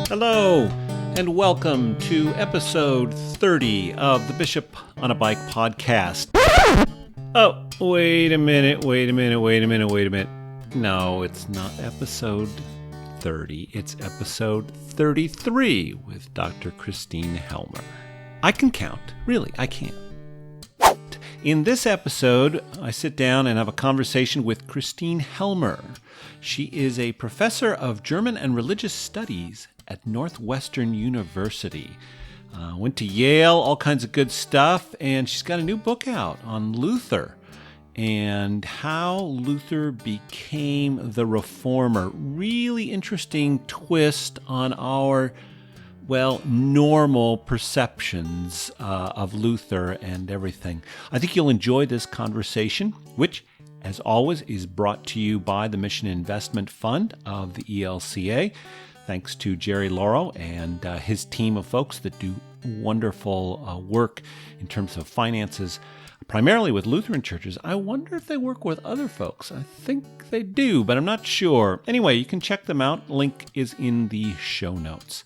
Hello, and welcome to episode 30 of the Bishop on a Bike podcast. Oh, wait a minute. No, it's not episode 30. It's episode 33 with Dr. Christine Helmer. I can count. Really, I can. In this episode, I sit down and have a conversation with Christine Helmer. She is a professor of German and Religious Studies at Northwestern University. Went to Yale, all kinds of good stuff, and she's got a new book out on Luther and how Luther became the reformer. Really interesting twist on our, normal perceptions of Luther and everything. I think you'll enjoy this conversation, which, as always, is brought to you by the Mission Investment Fund of the ELCA. Thanks to Jerry Lauro and his team of folks that do wonderful work in terms of finances, primarily with Lutheran churches. I wonder if they work with other folks. I think they do, but I'm not sure. Anyway, you can check them out. Link is in the show notes.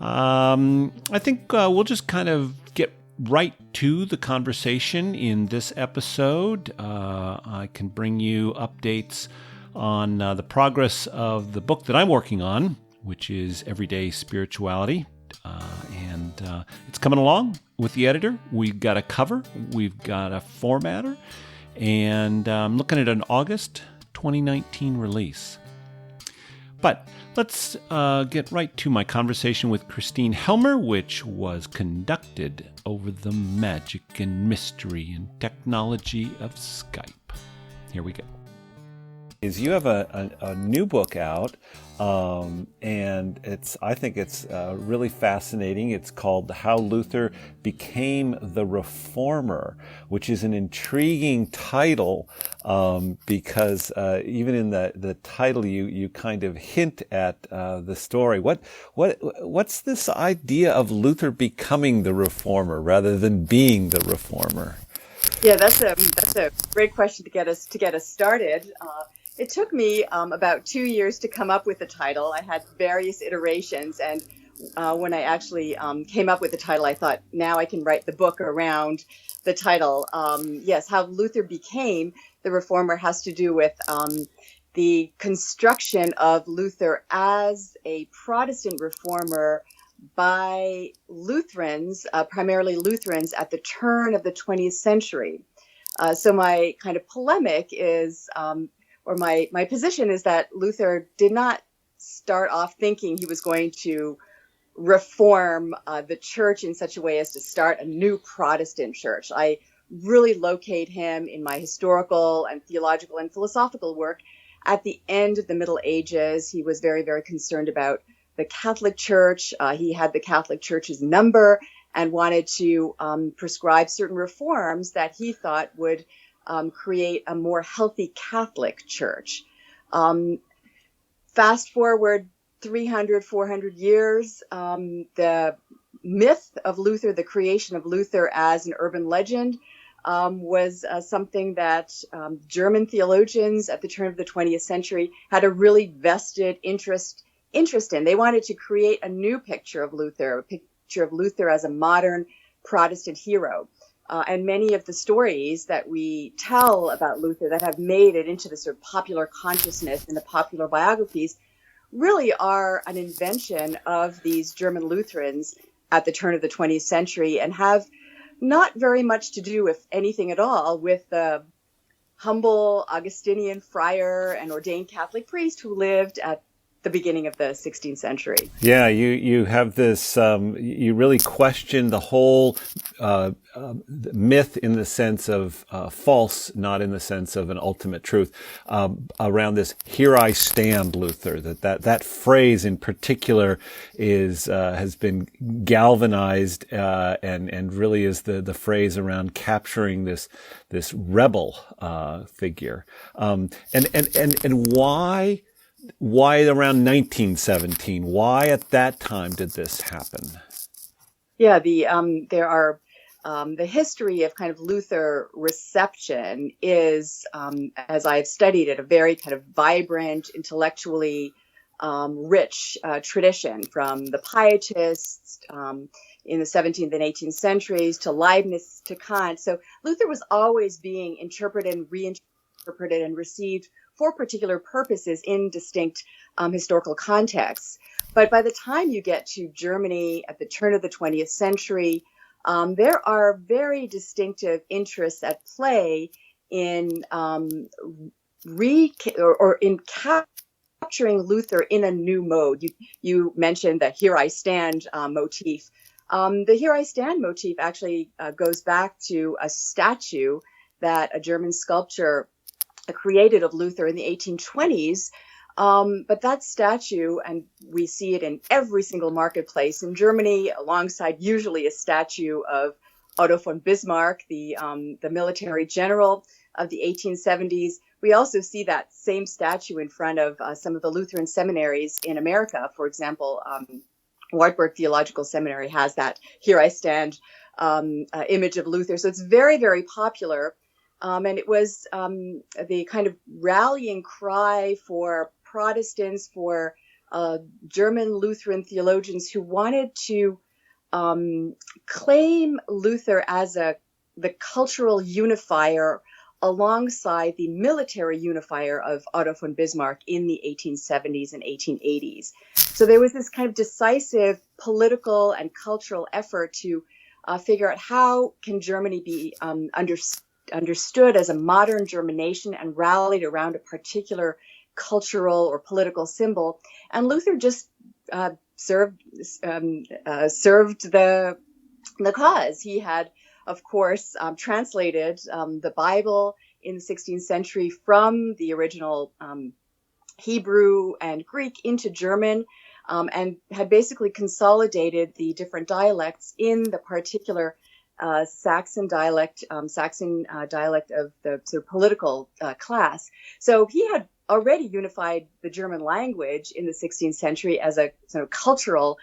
I think we'll just kind of get right to the conversation in this episode. I can bring you updates on the progress of the book that I'm working on, which is Everyday Spirituality. And it's coming along with the editor. We've got a cover, we've got a formatter, and I'm looking at an August 2019 release. But let's get right to my conversation with Christine Helmer, which was conducted over the magic and mystery and technology of Skype. Here we go. You have a new book out, and I think it's really fascinating. It's called How Luther Became the Reformer, which is an intriguing title because even in the title you kind of hint at the story. What's this idea of Luther becoming the reformer rather than being the reformer? Yeah, that's a great question to get us started. It took me about 2 years to come up with the title. I had various iterations, and when I actually came up with the title, I thought, now I can write the book around the title. Yes, How Luther Became the Reformer has to do with the construction of Luther as a Protestant reformer by Lutherans, primarily Lutherans, at the turn of the 20th century. So my kind of polemic is... or my position is that Luther did not start off thinking he was going to reform the church in such a way as to start a new Protestant church. I really locate him in my historical and theological and philosophical work at the end of the Middle Ages. He was very, very concerned about the Catholic Church. He had the Catholic Church's number and wanted to prescribe certain reforms that he thought would create a more healthy Catholic Church. Fast forward 300, 400 years, the myth of Luther, the creation of Luther as an urban legend, was something that German theologians at the turn of the 20th century had a really vested interest in. They wanted to create a new picture of Luther, a picture of Luther as a modern Protestant hero. And many of the stories that we tell about Luther that have made it into the sort of popular consciousness in the popular biographies really are an invention of these German Lutherans at the turn of the 20th century and have not very much to do, if anything at all, with the humble Augustinian friar and ordained Catholic priest who lived at the beginning of the 16th century. Yeah, you have this, you really question the whole myth in the sense of false, not in the sense of an ultimate truth, around this "here I stand" Luther. That phrase in particular has been galvanized and really is the phrase around capturing this rebel figure. And why around 1917? Why at that time did this happen? Yeah, there are the history of kind of Luther reception is, as I've studied it, a very kind of vibrant, intellectually rich tradition, from the Pietists in the 17th and 18th centuries to Leibniz to Kant. So Luther was always being interpreted and reinterpreted and received for particular purposes in distinct historical contexts. But by the time you get to Germany at the turn of the 20th century, there are very distinctive interests at play in in capturing Luther in a new mode. You mentioned the "Here I Stand" motif. The "Here I Stand" motif actually goes back to a statue that a German sculptor created of Luther in the 1820s. But that statue, and we see it in every single marketplace in Germany, alongside usually a statue of Otto von Bismarck, the military general of the 1870s. We also see that same statue in front of some of the Lutheran seminaries in America. For example, Wartburg Theological Seminary has that "Here I Stand" image of Luther. So it's very, very popular. And it was the kind of rallying cry for Protestants, for German Lutheran theologians who wanted to claim Luther as the cultural unifier alongside the military unifier of Otto von Bismarck in the 1870s and 1880s. So there was this kind of decisive political and cultural effort to figure out how can Germany be understood as a modern German nation and rallied around a particular cultural or political symbol. And Luther just served the cause. He had, of course, translated the Bible in the 16th century from the original Hebrew and Greek into German, and had basically consolidated the different dialects in the particular Saxon dialect of the sort of political class. So he had already unified the German language in the 16th century as a sort of cultural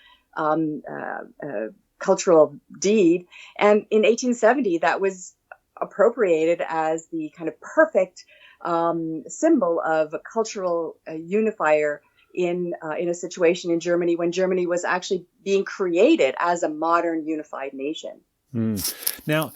deed. And in 1870, that was appropriated as the kind of perfect symbol of a cultural unifier in a situation in Germany when Germany was actually being created as a modern unified nation. Now,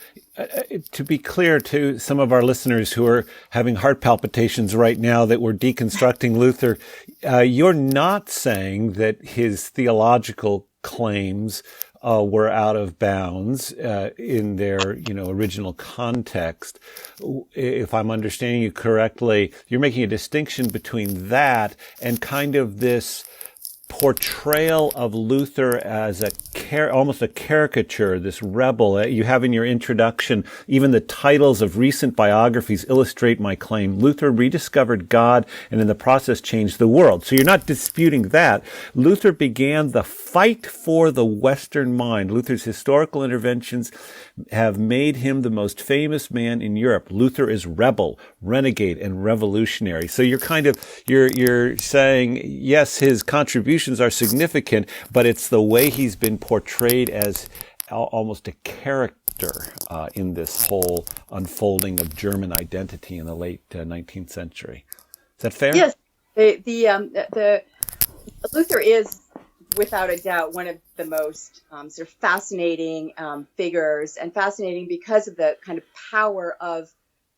to be clear to some of our listeners who are having heart palpitations right now that we're deconstructing Luther, you're not saying that his theological claims were out of bounds in their, original context. If I'm understanding you correctly, you're making a distinction between that and kind of this portrayal of Luther as almost a caricature, this rebel. You have in your introduction, even the titles of recent biographies illustrate my claim. Luther rediscovered God and in the process changed the world. So you're not disputing that. Luther began the fight for the Western mind. Luther's historical interventions have made him the most famous man in Europe. Luther is rebel, renegade, and revolutionary. So you're saying, yes, his contributions are significant, but it's the way he's been portrayed as almost a character in this whole unfolding of German identity in the late 19th century. Is that fair? Yes, the Luther is without a doubt one of the most sort of fascinating figures, and fascinating because of the kind of power of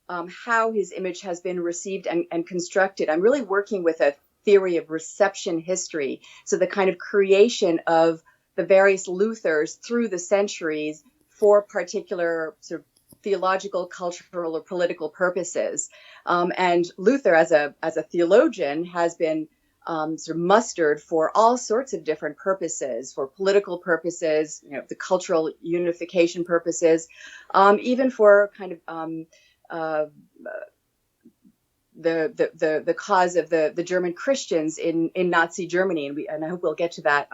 how his image has been received and constructed. I'm really working with a theory of reception history. So the kind of creation of the various Luthers through the centuries for particular sort of theological, cultural, or political purposes. And Luther, as a theologian, has been sort of mustered for all sorts of different purposes, for political purposes, the cultural unification purposes, even for kind of the cause of the German Christians in Nazi Germany, and I hope we'll get to that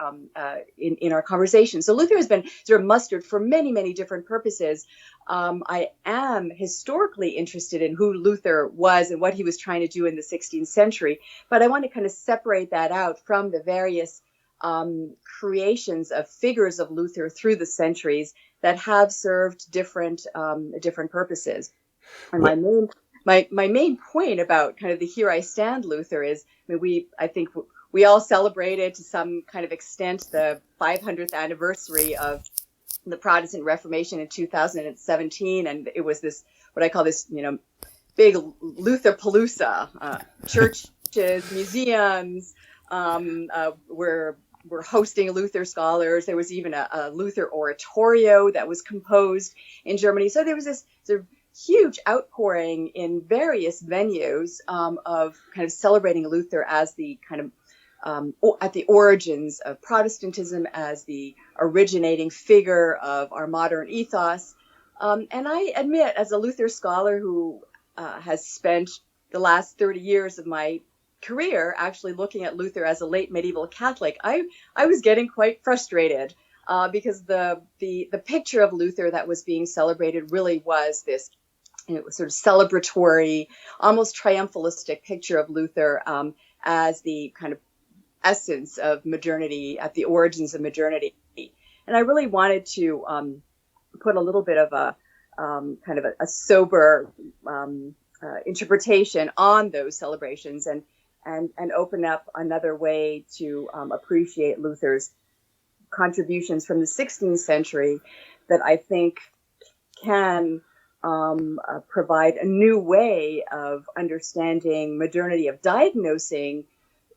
in our conversation. So Luther has been sort of mustered for many, many different purposes. I am historically interested in who Luther was and what he was trying to do in the 16th century, but I want to kind of separate that out from the various creations of figures of Luther through the centuries that have served different purposes. And my main point about kind of the "Here I Stand" Luther is, I think we all celebrated to some kind of extent the 500th anniversary of the Protestant Reformation in 2017, and it was this, what I call this, big Luther Palooza. Churches, museums were hosting Luther scholars. There was even a Luther oratorio that was composed in Germany. So there was this sort of huge outpouring in various venues of kind of celebrating Luther as the kind of at the origins of Protestantism, as the originating figure of our modern ethos. And I admit, as a Luther scholar who has spent the last 30 years of my career actually looking at Luther as a late medieval Catholic, I was getting quite frustrated because the picture of Luther that was being celebrated really was this sort of celebratory, almost triumphalistic picture of Luther as the kind of essence of modernity, at the origins of modernity. And I really wanted to put a little bit of a kind of a sober interpretation on those celebrations and open up another way to appreciate Luther's contributions from the 16th century that I think can provide a new way of understanding modernity, of diagnosing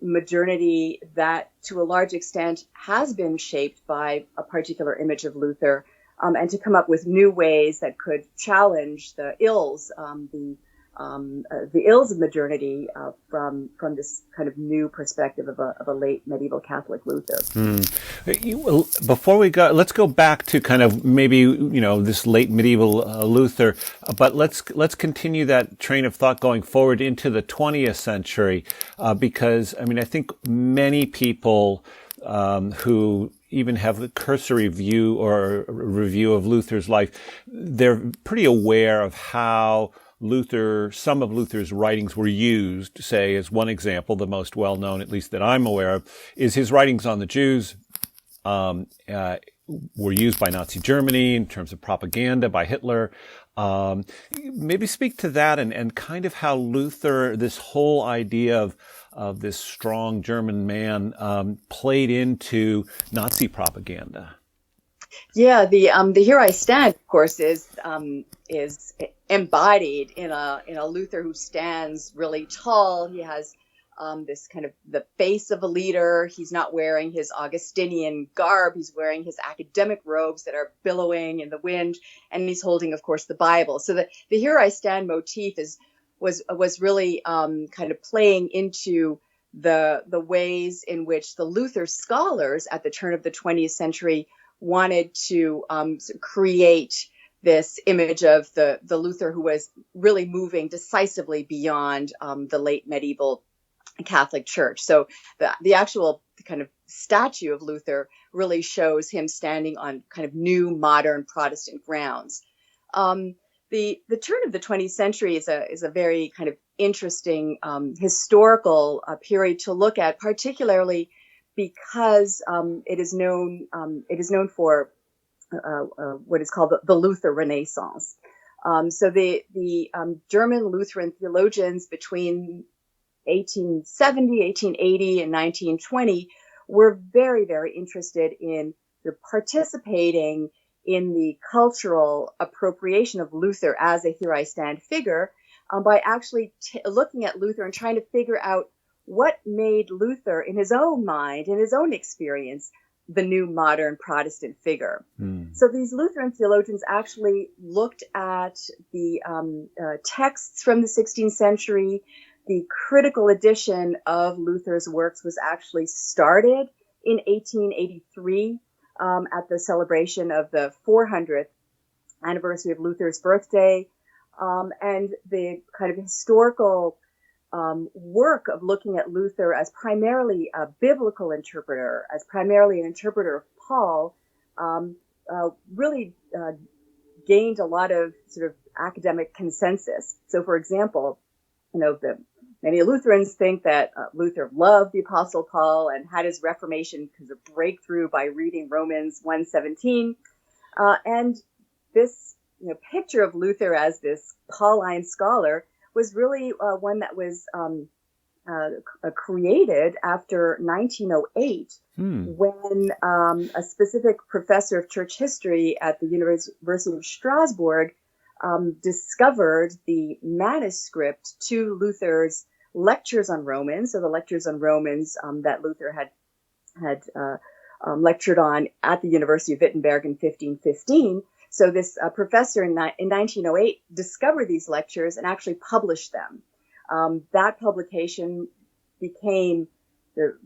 modernity that to a large extent has been shaped by a particular image of Luther, and to come up with new ways that could challenge the ills, the ills of modernity from this kind of new perspective of a late medieval Catholic Luther. Before we go, let's go back to kind of maybe this late medieval Luther, but let's continue that train of thought going forward into the 20th century, because I think many people who even have a cursory view or review of Luther's life, they're pretty aware of how some of Luther's writings were used. Say, as one example, the most well-known, at least that I'm aware of, is his writings on the Jews. Were used by Nazi Germany in terms of propaganda by Hitler. Maybe speak to that and kind of how Luther, this whole idea of this strong German man, played into Nazi propaganda. Yeah, the Here I Stand, of course, is embodied in a Luther who stands really tall. He has this kind of the face of a leader. He's not wearing his Augustinian garb. He's wearing his academic robes that are billowing in the wind, and he's holding, of course, the Bible. So the Here I Stand motif was really kind of playing into the ways in which the Luther scholars at the turn of the 20th century wanted to create this image of the Luther who was really moving decisively beyond the late medieval Catholic Church. So the actual kind of statue of Luther really shows him standing on kind of new modern Protestant grounds. The turn of the 20th century is a very kind of interesting historical period to look at, particularly because it is known for what is called the Luther Renaissance. So the German Lutheran theologians between 1870, 1880, and 1920 were very, very interested in participating in the cultural appropriation of Luther as a Here I Stand figure by actually looking at Luther and trying to figure out what made Luther, in his own mind, in his own experience, the new modern Protestant figure. So these Lutheran theologians actually looked at the texts from the 16th century. The critical edition of Luther's works was actually started in 1883 at the celebration of the 400th anniversary of Luther's birthday. And the kind of historical work of looking at Luther as primarily a biblical interpreter, as primarily an interpreter of Paul, really gained a lot of sort of academic consensus. So, for example, many Lutherans think that Luther loved the Apostle Paul and had his Reformation kind of breakthrough by reading Romans 1:17, and this picture of Luther as this Pauline scholar was really one that was created after 1908, when a specific professor of church history at the University of Strasbourg discovered the manuscript to Luther's lectures on Romans. So the lectures on Romans that Luther had lectured on at the University of Wittenberg in 1515. So this professor in 1908 discovered these lectures and actually published them. That publication became a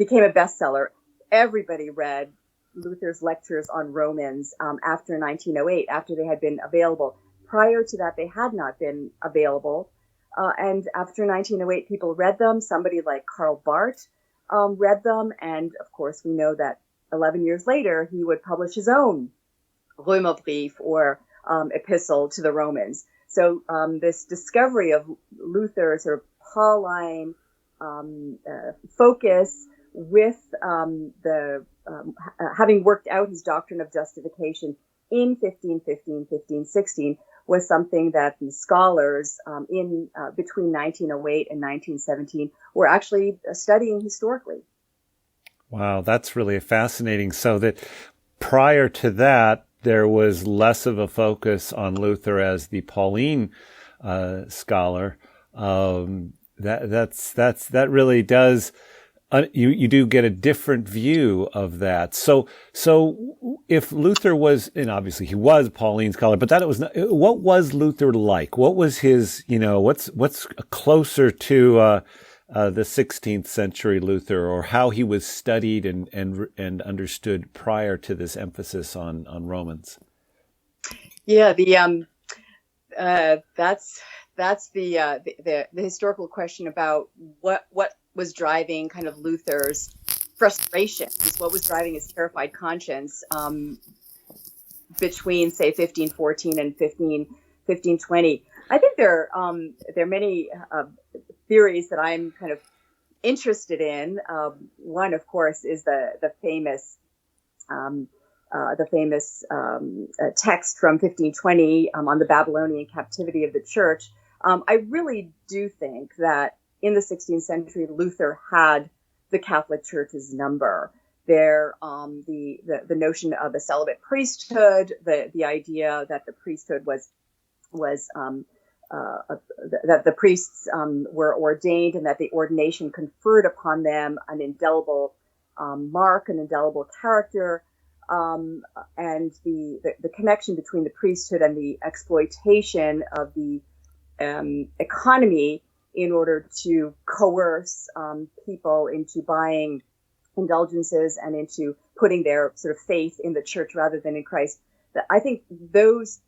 bestseller. Everybody read Luther's lectures on Romans after 1908, after they had been available. Prior to that, they had not been available. And after 1908, people read them. Somebody like Karl Barth read them. And of course, we know that 11 years later, he would publish his own Römerbrief, or epistle to the Romans. So this discovery of Luther's sort of Pauline focus with having worked out his doctrine of justification in 1515, 1516 was something that the scholars between 1908 and 1917 were actually studying historically. Wow, that's really fascinating. So that prior to that, there was less of a focus on Luther as the Pauline scholar. That really does. You do get a different view of that. So if Luther was, and obviously he was a Pauline scholar, but that was not, what was Luther like? What was his, what's closer to the 16th century Luther, or how he was studied and understood prior to this emphasis on Romans? Yeah, that's the historical question about what was driving kind of Luther's frustrations, what was driving his terrified conscience between, say, 1514 and 1520. I think there are many theories that I'm kind of interested in. One, of course, is the famous text from 1520 on the Babylonian captivity of the church. I really do think that in the 16th century, Luther had the Catholic Church's number. The notion of a celibate priesthood, the idea that the priesthood was that the priests were ordained, and that the ordination conferred upon them an indelible mark, an indelible character, and the connection between the priesthood and the exploitation of the economy in order to coerce people into buying indulgences and into putting their sort of faith in the church rather than in Christ. I think those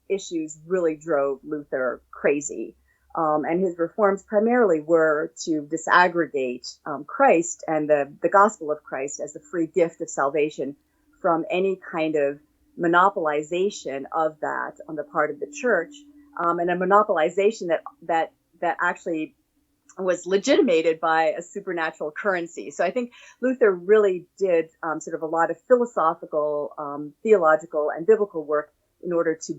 issues really drove Luther crazy. And his reforms primarily were to disaggregate Christ and the gospel of Christ as the free gift of salvation from any kind of monopolization of that on the part of the church, and a monopolization that actually was legitimated by a supernatural currency. So I think Luther really did sort of a lot of philosophical, theological, and biblical work in order to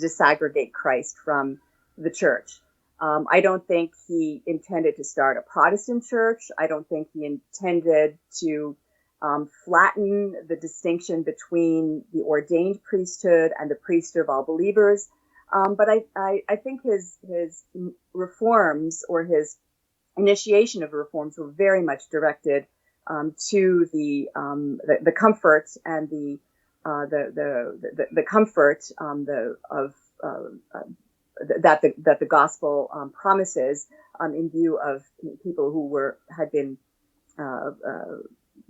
disaggregate Christ from the church. I don't think he intended to start a Protestant church. I don't think he intended to flatten the distinction between the ordained priesthood and the priesthood of all believers. But I think his reforms, or his initiation of reforms, were very much directed to the comfort and the comfort that the gospel promises in view of people who had been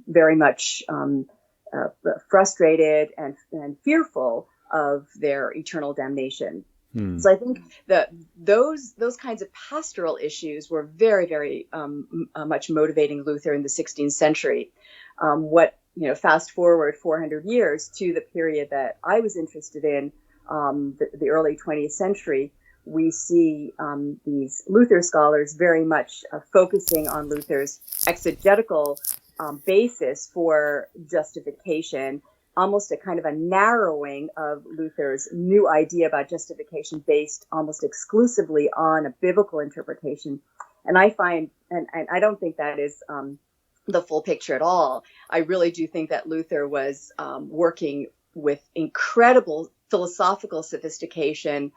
very much frustrated and fearful of their eternal damnation. So I think that those kinds of pastoral issues were very, very much motivating Luther in the 16th century. Fast forward 400 years to the period that I was interested in, the early 20th century, we see these Luther scholars very much focusing on Luther's exegetical basis for justification, almost a kind of a narrowing of Luther's new idea about justification based almost exclusively on a biblical interpretation. And I find, and I don't think that is the full picture at all. I really do think that Luther was working with incredible philosophical sophistication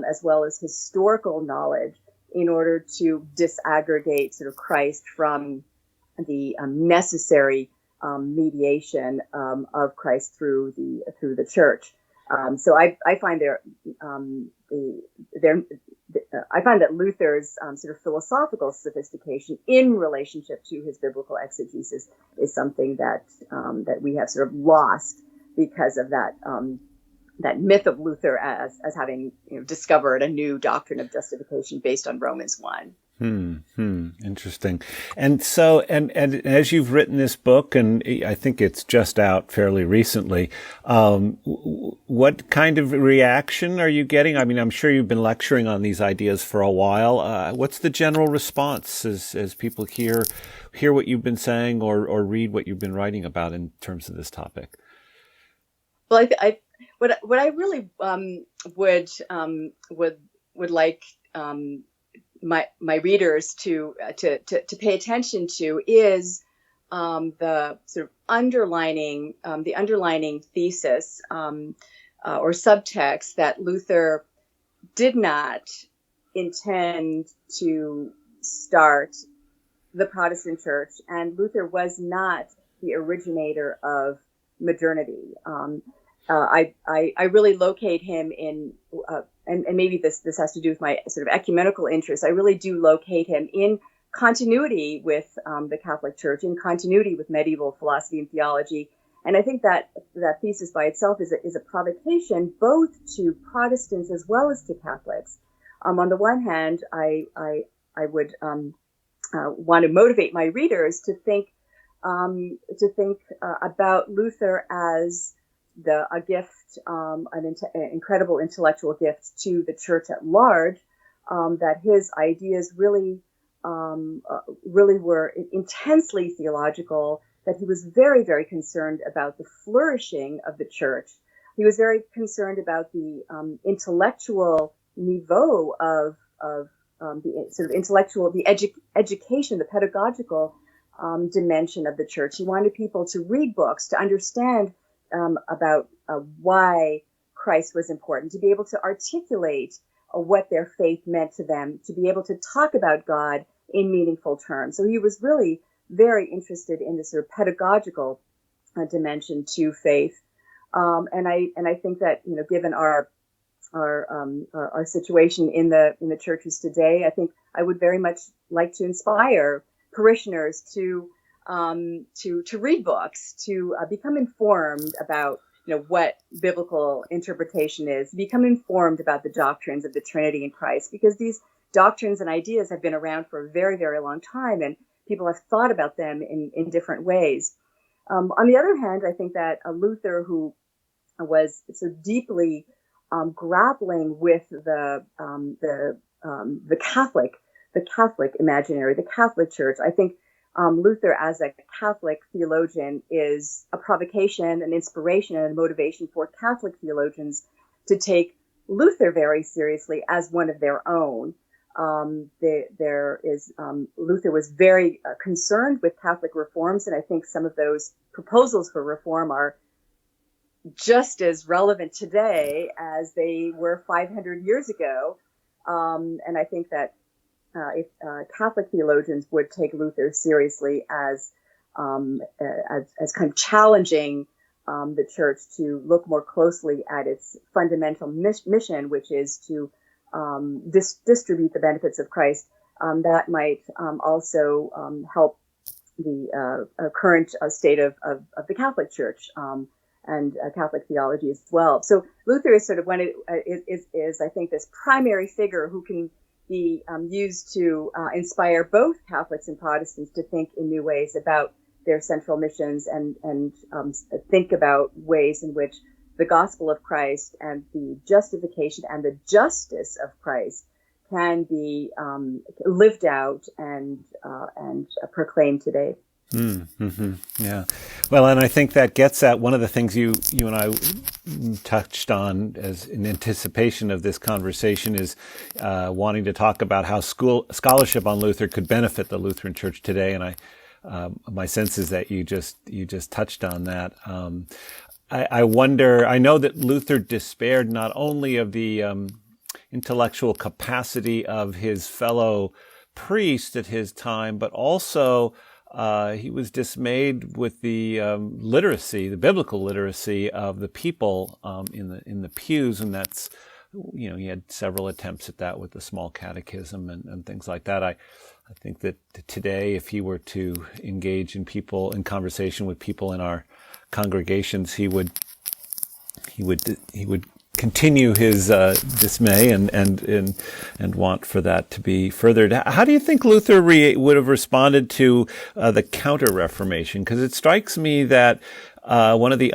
as well as historical knowledge in order to disaggregate sort of Christ from the necessary mediation of Christ through the church. So I find I find that Luther's sort of philosophical sophistication in relationship to his biblical exegesis is something that we have sort of lost because of that myth of Luther as having discovered a new doctrine of justification based on Romans 1. Interesting. And so, and as you've written this book, and I think it's just out fairly recently, what kind of reaction are you getting? I mean, I'm sure you've been lecturing on these ideas for a while. What's the general response as people hear what you've been saying or read what you've been writing about in terms of this topic? Well, what I really would like my readers to pay attention to is the sort of underlining thesis or subtext that Luther did not intend to start the Protestant church, and Luther was not the originator of modernity. I really locate him in, and maybe this has to do with my sort of ecumenical interest. I really do locate him in continuity with the Catholic Church, in continuity with medieval philosophy and theology. And I think that thesis by itself is a provocation both to Protestants as well as to Catholics. On the one hand, I would want to motivate my readers to think about Luther as a gift, an incredible intellectual gift to the church at large, that his ideas really were intensely theological, that he was very, very concerned about the flourishing of the church. He was very concerned about the intellectual niveau of the sort of intellectual, the education, the pedagogical dimension of the church. He wanted people to read books, to understand about why Christ was important, to be able to articulate what their faith meant to them, to be able to talk about God in meaningful terms. So he was really very interested in this sort of pedagogical dimension to faith. And I think that, given our situation in the churches today, I think I would very much like to inspire parishioners to read books, to become informed about what biblical interpretation is, become informed about the doctrines of the Trinity in Christ, because these doctrines and ideas have been around for a very, very long time, and people have thought about them in different ways. On the other hand, I think that Luther, who was so deeply grappling with the Catholic imaginary, the Catholic Church, I think Luther, as a Catholic theologian, is a provocation, an inspiration, and a motivation for Catholic theologians to take Luther very seriously as one of their own. Luther was very concerned with Catholic reforms, and I think some of those proposals for reform are just as relevant today as they were 500 years ago. And I think that if Catholic theologians would take Luther seriously as kind of challenging the church to look more closely at its fundamental mission, which is to distribute the benefits of Christ, that might also help the current state of the Catholic Church and Catholic theology as well. So Luther is sort of is I think this primary figure who can be used to inspire both Catholics and Protestants to think in new ways about their central missions and think about ways in which the gospel of Christ and the justification and the justice of Christ can be lived out and proclaimed today. Mm-hmm. Yeah. Well, and I think that gets at one of the things you and I touched on as in anticipation of this conversation is wanting to talk about how scholarship on Luther could benefit the Lutheran Church today. And my sense is that you just touched on that. I wonder. I know that Luther despaired not only of the intellectual capacity of his fellow priests at his time, but also he was dismayed with the literacy, the biblical literacy of the people in the pews, and that's, he had several attempts at that with the small catechism and things like that. I think that today, if he were to engage in conversation with people in our congregations, he would continue his dismay and want for that to be furthered. How do you think Luther would have responded to the Counter-Reformation? Because it strikes me that one of the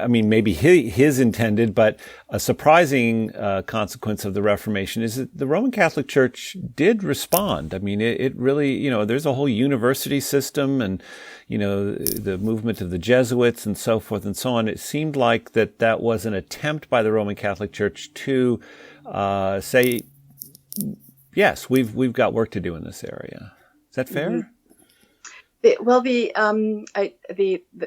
maybe his intended, but a surprising consequence of the Reformation is that the Roman Catholic Church did respond. I mean, it really, there's a whole university system and, the movement of the Jesuits and so forth and so on. It seemed like that was an attempt by the Roman Catholic Church to say, yes, we've got work to do in this area. Is that fair? Mm-hmm. Well, the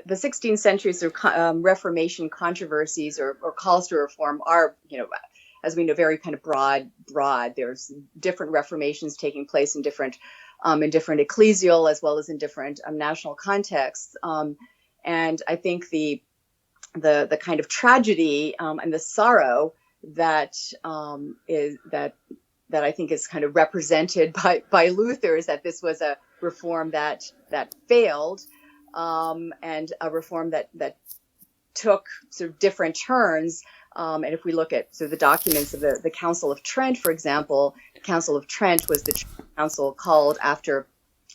16th century sort of Reformation controversies or calls to reform are, as we know, very kind of broad. There's different reformations taking place in different ecclesial as well as in different national contexts. And I think the kind of tragedy and the sorrow that I think is kind of represented by Luther is that this was a reform that failed, and a reform that took sort of different turns. And if we look at sort of the documents of the Council of Trent, for example, the Council of Trent was the council called after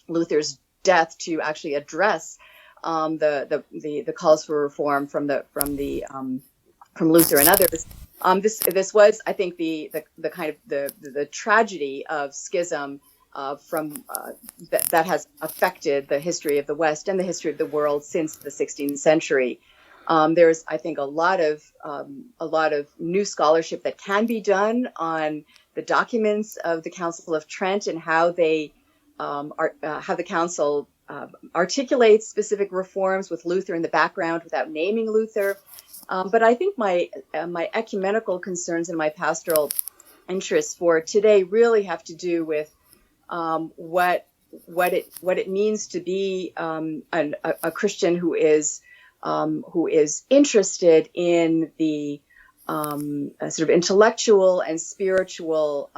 Luther's death to actually address the calls for reform from Luther and others. This was, I think, the kind of the tragedy of schism that has affected the history of the West and the history of the world since the 16th century. There's, I think, a lot of new scholarship that can be done on the documents of the Council of Trent and how they how the council articulates specific reforms with Luther in the background without naming Luther. But I think my ecumenical concerns and my pastoral interests for today really have to do with what it means to be a Christian who is interested in the sort of intellectual and spiritual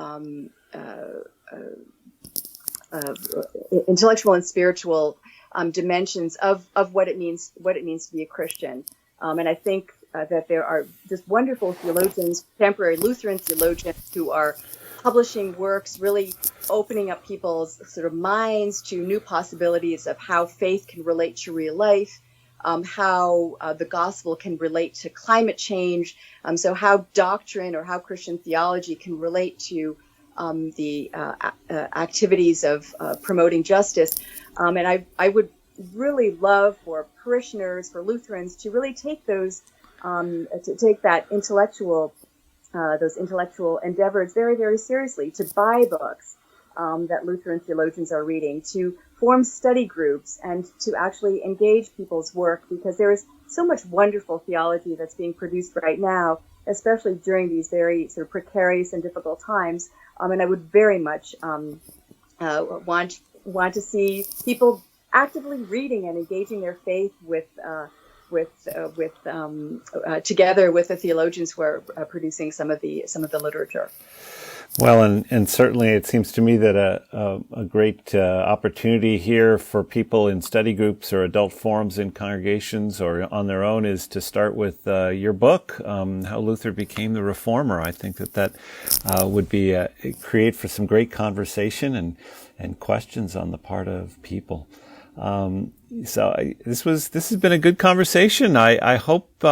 dimensions of what it means to be a Christian. And I think that there are just wonderful theologians, contemporary Lutheran theologians, who are publishing works, really opening up people's sort of minds to new possibilities of how faith can relate to real life, how the gospel can relate to climate change, so how doctrine or how Christian theology can relate to the activities of promoting justice. And I would really love for parishioners, for Lutherans, to really take those, to take that those intellectual endeavors very, very seriously, to buy books that Lutheran theologians are reading, to form study groups, and to actually engage people's work, because there is so much wonderful theology that's being produced right now, especially during these very sort of precarious and difficult times. And I would very much want to see people actively reading and engaging their faith together with the theologians who are producing some of the literature. Well, and certainly it seems to me that a great opportunity here for people in study groups or adult forums in congregations or on their own is to start with your book, How Luther Became the Reformer. I think that would be create for some great conversation and questions on the part of people. This has been a good conversation. I hope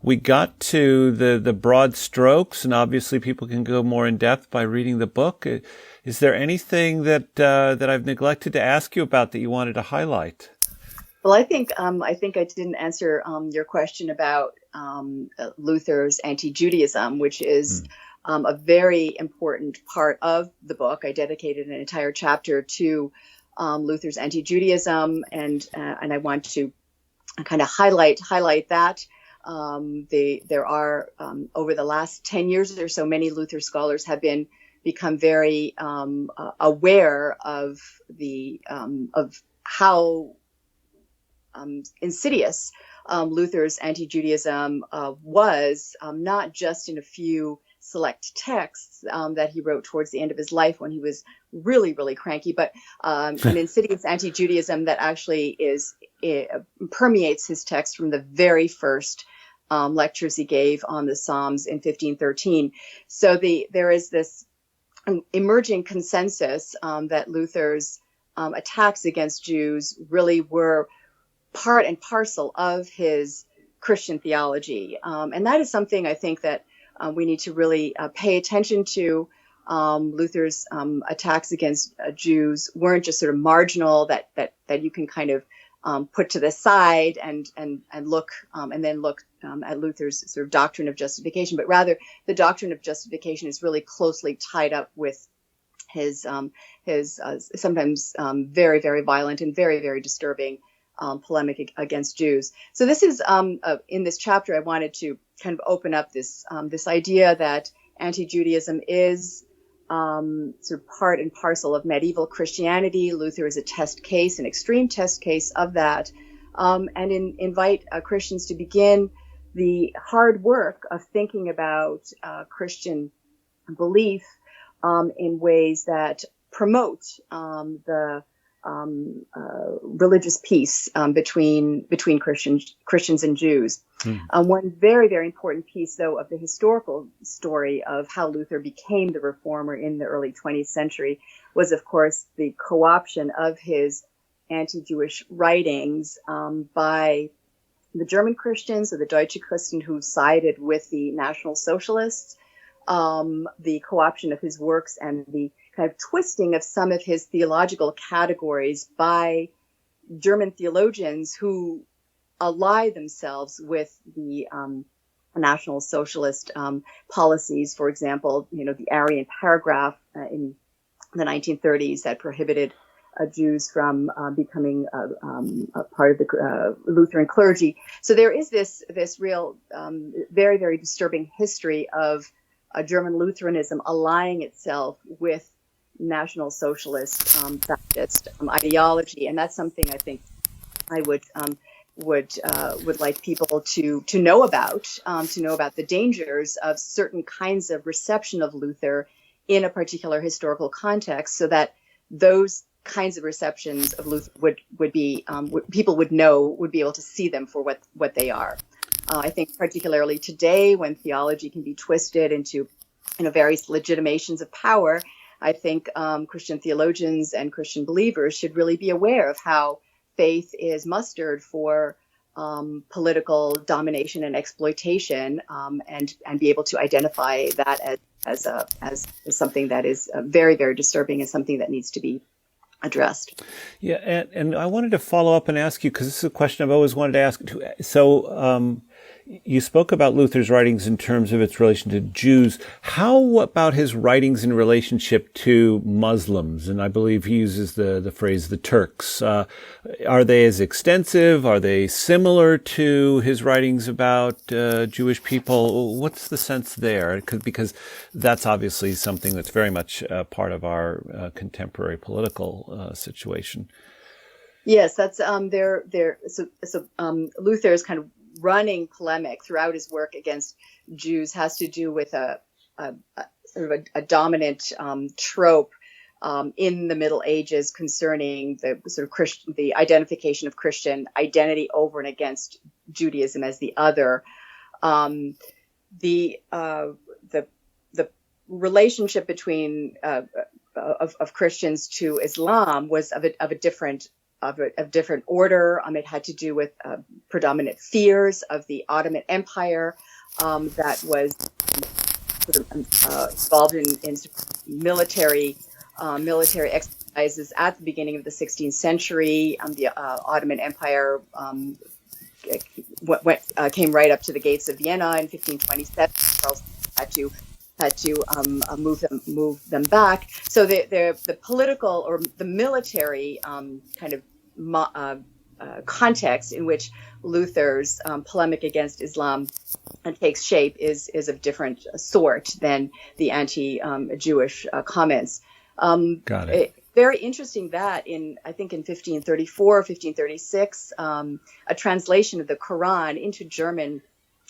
we got to the broad strokes, and obviously people can go more in depth by reading the book. Is there anything that I've neglected to ask you about that you wanted to highlight? Well, I think I didn't answer your question about Luther's anti-Judaism, which is a very important part of the book. I dedicated an entire chapter to Luther's anti-Judaism, and I want to kind of highlight that. There are over the last 10 years or so, many Luther scholars have become very aware of how insidious Luther's anti-Judaism was, not just in a few select texts that he wrote towards the end of his life when he was really, really cranky, but an insidious anti-Judaism that actually permeates his text from the very first lectures he gave on the Psalms in 1513. So there is this emerging consensus that Luther's attacks against Jews really were part and parcel of his Christian theology. And that is something I think that we need to really pay attention to. Luther's attacks against Jews weren't just sort of marginal that you can kind of put to the side and look at Luther's sort of doctrine of justification, but rather the doctrine of justification is really closely tied up with his sometimes very, very violent and very, very disturbing polemic against Jews. So this is in this chapter, I wanted to kind of open up this idea that anti-Judaism is sort of part and parcel of medieval Christianity. Luther is a test case, an extreme test case of that, and invite Christians to begin the hard work of thinking about Christian belief in ways that promote the religious peace between Christians and Jews. One very, very important piece, though, of the historical story of how Luther became the reformer in the early 20th century was, of course, the co-option of his anti-Jewish writings by the German Christians, or the Deutsche Christen, who sided with the National Socialists, the co-option of his works and the kind of twisting of some of his theological categories by German theologians who ally themselves with the National Socialist policies. For example, the Aryan paragraph in the 1930s that prohibited Jews from becoming a part of the Lutheran clergy. So there is this real, very, very disturbing history of German Lutheranism allying itself with National Socialist Baptist ideology, and that's something I think I would like people to know about the dangers of certain kinds of reception of Luther in a particular historical context, so that those kinds of receptions of Luther would be people would be able to see them for what they are. I think particularly today, when theology can be twisted into various legitimations of power, I think Christian theologians and Christian believers should really be aware of how faith is mustered for political domination and exploitation, and be able to identify that as something that is very, very disturbing and something that needs to be addressed. Yeah, and I wanted to follow up and ask you, because this is a question I've always wanted to ask. So you spoke about Luther's writings in terms of its relation to Jews. How about his writings in relationship to Muslims? And I believe he uses the phrase the Turks. Are they as extensive? Are they similar to his writings about Jewish people? What's the sense there? Because that's obviously something that's very much part of our contemporary political situation. Yes, that's Luther is kind of running polemic throughout his work against Jews has to do with a sort of a dominant trope in the Middle Ages concerning the sort of the identification of Christian identity over and against Judaism as the other. The relationship between of Christians to Islam was of a different order. It had to do with predominant fears of the Ottoman Empire that was sort of involved in military arises at the beginning of the 16th century. The Ottoman Empire came right up to the gates of Vienna in 1527. Charles had to move them back. So the political or the military kind of context in which Luther's polemic against Islam takes shape is of different sort than the anti-Jewish comments. Got it. Very interesting that I think in 1534, 1536, a translation of the Quran into German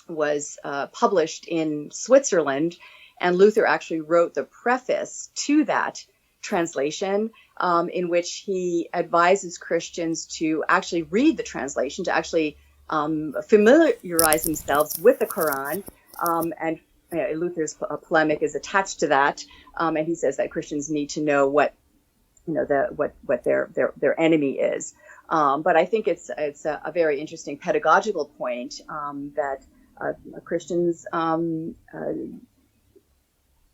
was published in Switzerland, and Luther actually wrote the preface to that translation, in which he advises Christians to actually read the translation, to actually familiarize themselves with the Quran, and Luther's polemic is attached to that, and he says that Christians need to know what their enemy is. But I think it's a very interesting pedagogical point that Christians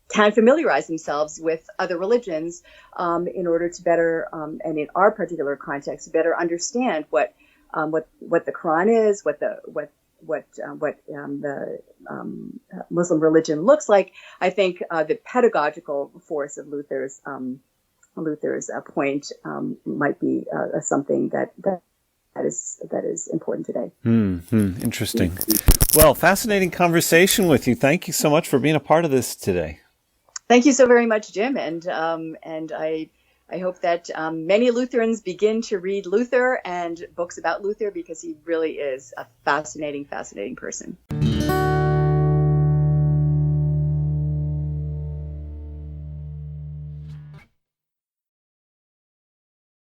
can familiarize themselves with other religions in order to better, and in our particular context, better understand what the Quran is, what the Muslim religion looks like. I think the pedagogical force of Luther's point might be something that is important today. Interesting. Well, fascinating conversation with you. Thank you so much for being a part of this today. Thank you so very much, Jim, and I hope that many Lutherans begin to read Luther and books about Luther, because he really is a fascinating person.